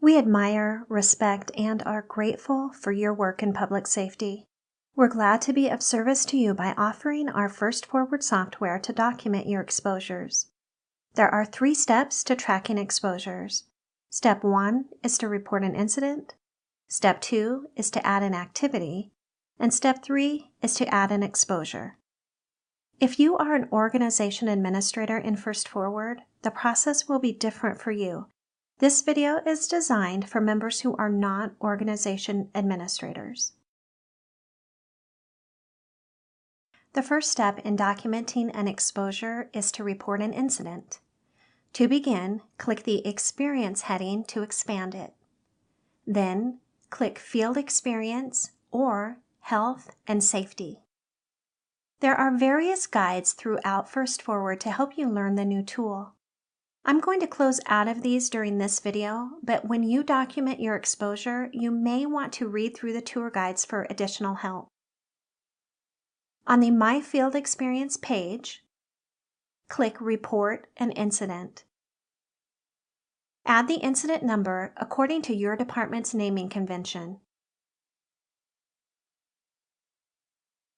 We admire, respect, and are grateful for your work in public safety. We're glad to be of service to you by offering our FirstForward software to document your exposures. There are 3 steps to tracking exposures. Step 1 is to report an incident. Step 2 is to add an activity. And Step 3 is to add an exposure. If you are an organization administrator in FirstForward, the process will be different for you. This video is designed for members who are not organization administrators. The first step in documenting an exposure is to report an incident. To begin, click the Experience heading to expand it. Then, click Field Experience or Health and Safety. There are various guides throughout FirstForward to help you learn the new tool. I'm going to close out of these during this video, but when you document your exposure, you may want to read through the tour guides for additional help. On the My Field Experience page, click Report an Incident. Add the incident number according to your department's naming convention.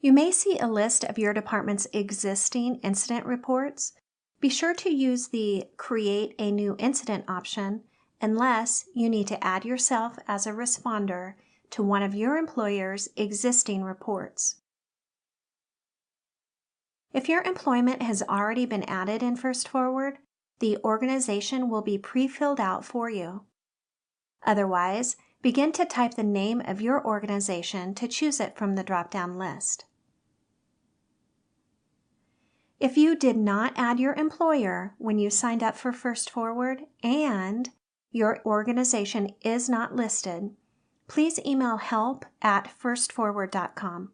You may see a list of your department's existing incident reports. Be sure to use the Create a New Incident option unless you need to add yourself as a responder to one of your employer's existing reports. If your employment has already been added in FirstForward, the organization will be pre-filled out for you. Otherwise, begin to type the name of your organization to choose it from the drop-down list. If you did not add your employer when you signed up for FirstForward and your organization is not listed, please email help@firstforward.com.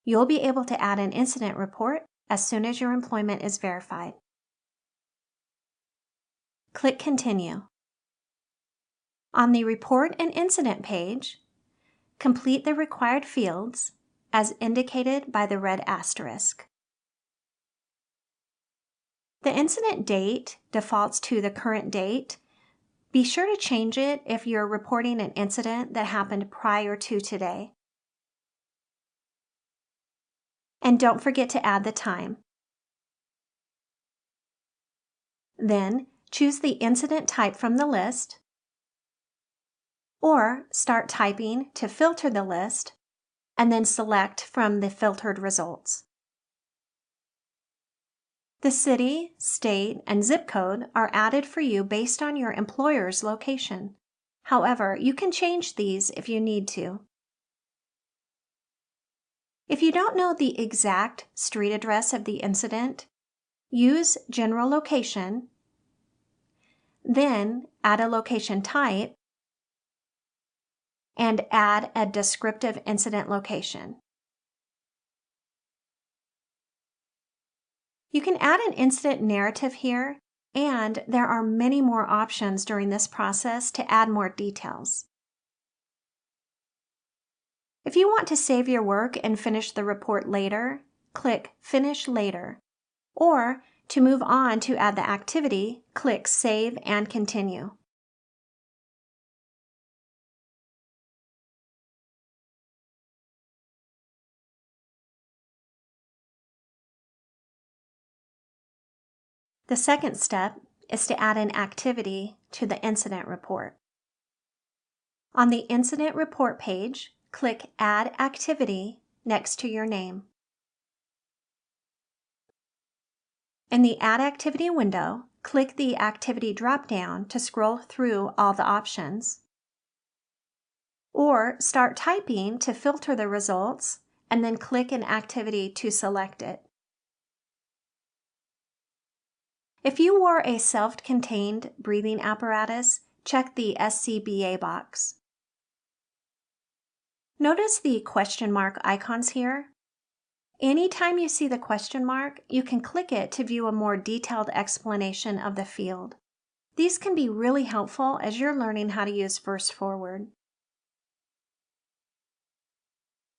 You'll be able to add an incident report as soon as your employment is verified. Click Continue. On the Report an Incident page, complete the required fields as indicated by the red asterisk. The incident date defaults to the current date. Be sure to change it if you're reporting an incident that happened prior to today. And don't forget to add the time. Then, choose the incident type from the list, or start typing to filter the list, and then select from the filtered results. The city, state, and zip code are added for you based on your employer's location. However, you can change these if you need to. If you don't know the exact street address of the incident, use General Location, then add a location type, and add a descriptive incident location. You can add an incident narrative here, and there are many more options during this process to add more details. If you want to save your work and finish the report later, click Finish Later. Or, to move on to add the activity, click Save and Continue. The second step is to add an activity to the incident report. On the Incident Report page, click Add Activity next to your name. In the Add Activity window, click the Activity drop-down to scroll through all the options. Or start typing to filter the results, and then click an activity to select it. If you wore a self-contained breathing apparatus, check the SCBA box. Notice the question mark icons here. Anytime you see the question mark, you can click it to view a more detailed explanation of the field. These can be really helpful as you're learning how to use FirstForward.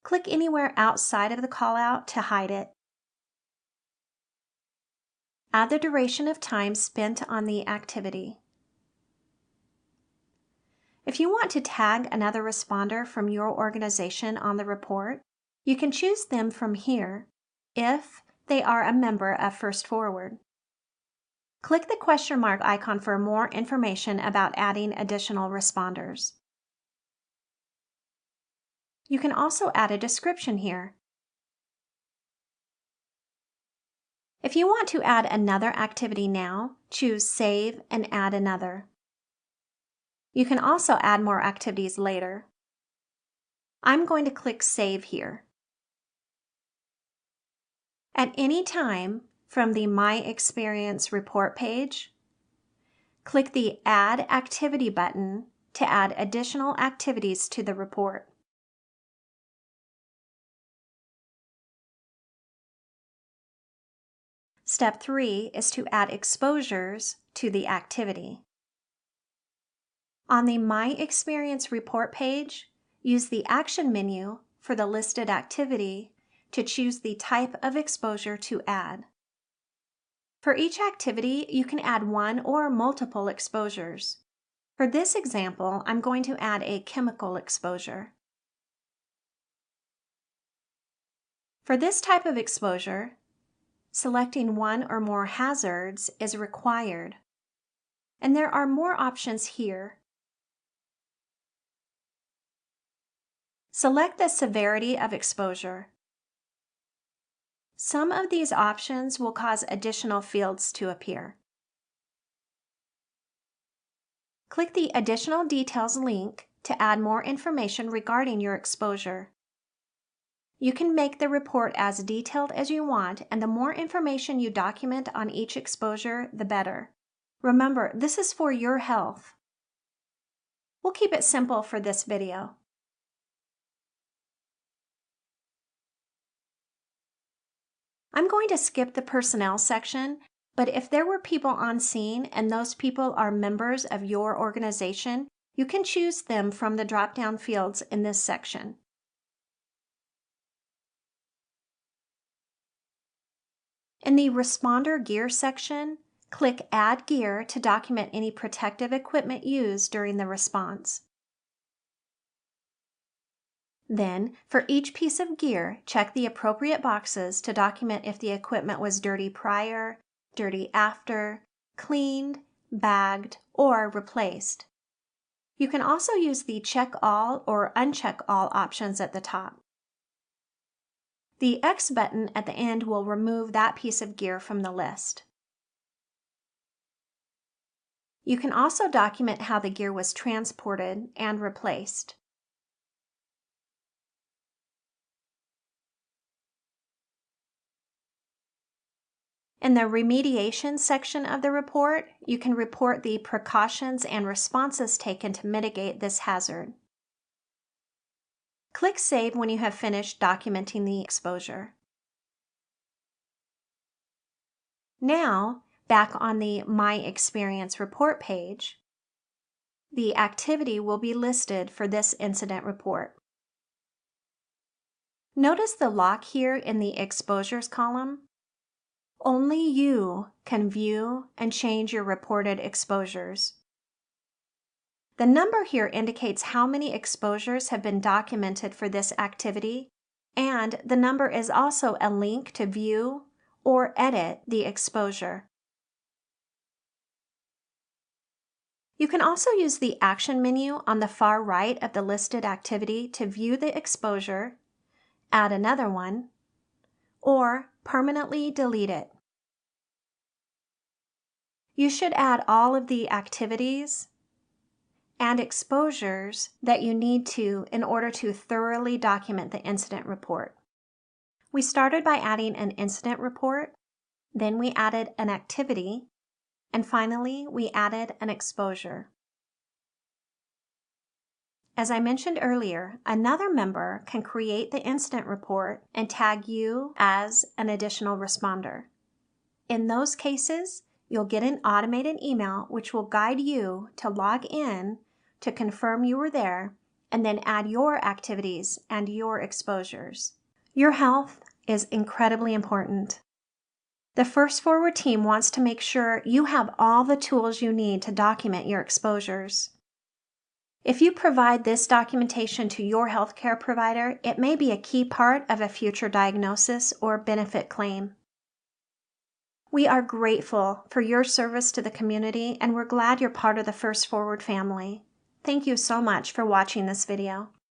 Click anywhere outside of the callout to hide it. Add the duration of time spent on the activity. If you want to tag another responder from your organization on the report, you can choose them from here if they are a member of FirstForward. Click the question mark icon for more information about adding additional responders. You can also add a description here. If you want to add another activity now, choose Save and Add Another. You can also add more activities later. I'm going to click Save here. At any time from the My Experience report page, click the Add Activity button to add additional activities to the report. Step 3 is to add exposures to the activity. On the My Experience report page, use the Action menu for the listed activity to choose the type of exposure to add. For each activity, you can add one or multiple exposures. For this example, I'm going to add a chemical exposure. For this type of exposure, selecting one or more hazards is required, and there are more options here. Select the severity of exposure. Some of these options will cause additional fields to appear. Click the Additional Details link to add more information regarding your exposure. You can make the report as detailed as you want, and the more information you document on each exposure, the better. Remember, this is for your health. We'll keep it simple for this video. I'm going to skip the personnel section, but if there were people on scene and those people are members of your organization, you can choose them from the drop-down fields in this section. In the Responder Gear section, click Add Gear to document any protective equipment used during the response. Then, for each piece of gear, check the appropriate boxes to document if the equipment was dirty prior, dirty after, cleaned, bagged, or replaced. You can also use the Check All or Uncheck All options at the top. The X button at the end will remove that piece of gear from the list. You can also document how the gear was transported and replaced. In the remediation section of the report, you can report the precautions and responses taken to mitigate this hazard. Click Save when you have finished documenting the exposure. Now, back on the My Experience report page, the activity will be listed for this incident report. Notice the lock here in the Exposures column. Only you can view and change your reported exposures. The number here indicates how many exposures have been documented for this activity, and the number is also a link to view or edit the exposure. You can also use the Action menu on the far right of the listed activity to view the exposure, add another one, or permanently delete it. You should add all of the activities and exposures that you need to in order to thoroughly document the incident report. We started by adding an incident report, then we added an activity, and finally we added an exposure. As I mentioned earlier, another member can create the incident report and tag you as an additional responder. In those cases, you'll get an automated email which will guide you to log in to confirm you were there and then add your activities and your exposures. Your health is incredibly important. The FirstForward team wants to make sure you have all the tools you need to document your exposures. If you provide this documentation to your healthcare provider, it may be a key part of a future diagnosis or benefit claim. We are grateful for your service to the community, and we're glad you're part of the FirstForward family. Thank you so much for watching this video.